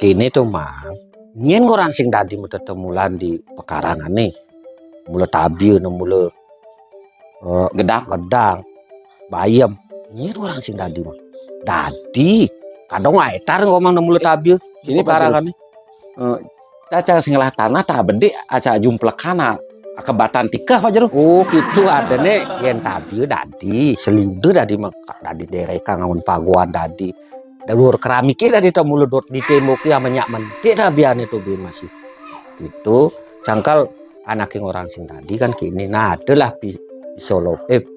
kini tuh mah nyen orang sing tadi mu tetemulan di pekarangan nih mula tabieu nu mula gedang bayam nyen orang sing tadi mah dadi kadang etar ngomong nu mula tabieu Kini pekarangan nih caca singalah tanah tak bede aca jumplekana akebatan tikah Pak Jero. oh gitu adene yen tabieu dadi selindeu dadi mah dadi dereka ngaun paguan dadi dalur keramiknya tadi tuh mulu dot di tembok ya menyaman dia tabian itu bi masih itu cangkal anak yang orang sing tadi kan kini nah adalah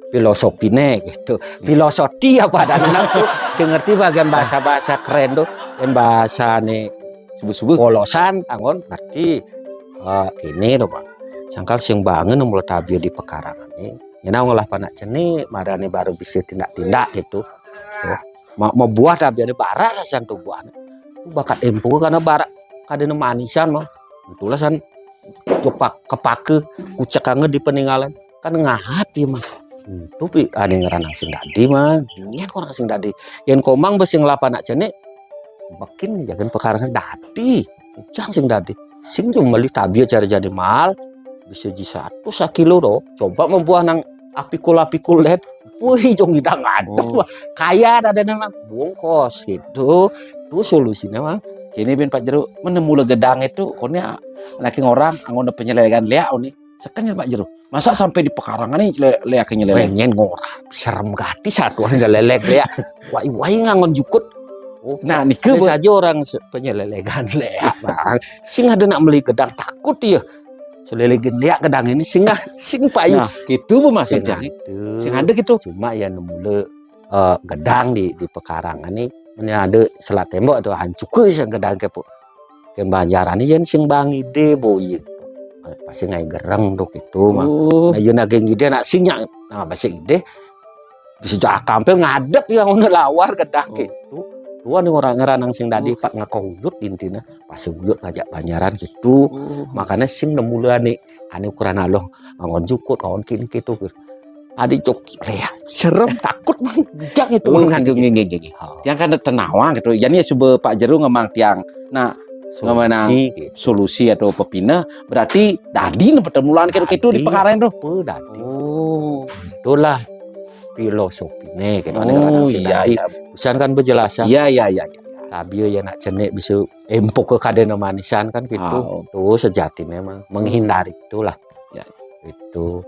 filosofinya gitu filosofi apa dan anak tuh sing ngerti bagian bahasa keren tuh yang bahasa nih Subuh-subuh polosan angon ngerti kini tuh Pak cangkal sing bangun mulu tabiu di pekarangan nih nyenau ngolah panak ceni marane baru bisa tindak gitu mau buah tapi ada barak san tuh buahnya bakat empu karena barak kadang manisan mah itulah san copak kepake kucek kangen di peninggalan kan ngahapi mah tapi ada yang ngeranang sing dadi mah nyen orang sing dadi yang komang besing lapan aja nih makin jagan pekarangan dadi jang sing dadi sing cuma beli tabiat cara jadi mahal bisa ji 1 kilo do coba membuah nang apikul led wih jong kita ngadep kaya ada nama bungkos gitu tuh solusinya mah kini bin Pak Jero menemula gedang itu konya laki orang angon penyelegan lea nih sekennya Pak Jero masa sampai di pekarangan nih lea kenyeleleng pengen ngorah serem gati satu orang lelek lea wai ngangon jukut nah nike saja orang penyelelegan lea bang sing ada nak beli gedang takut dia selelegen dia gedang ini sing payu nah gitu maksudnya sing ada gitu cuma ya nemu gedang di pekarangan nih ini ada selat tembok atau hancur yang gedang kepo ken banjaran ini sing bang ide boy pasti ngai gereng tuh gitu mah nah yeuna geng ide nak sing nah pasti ide bisa jak kampel ngadep yang ono lawar gedang gitu tuan orang ngeranang sing tadi pak ngakuyut intinya pasti uyut ngajak banjaran gitu makanya sing nemu ane ukuran aloh ngon jukut kawan kini gitu adik cok lea serem takut jang itu gini yang kan tenawang gitu jadi ya coba Pak Jero ngemang tiang nah solusi, gitu. Solusi atau pepina berarti dadi pertemuan gitu di pekarangan tuh dadi itulah filosofinya gitu iya bukan kan berjelasan iya tapi ya nak cenek bisa empuk ke kadena manisan kan gitu tuh sejati memang menghindari itulah ya itu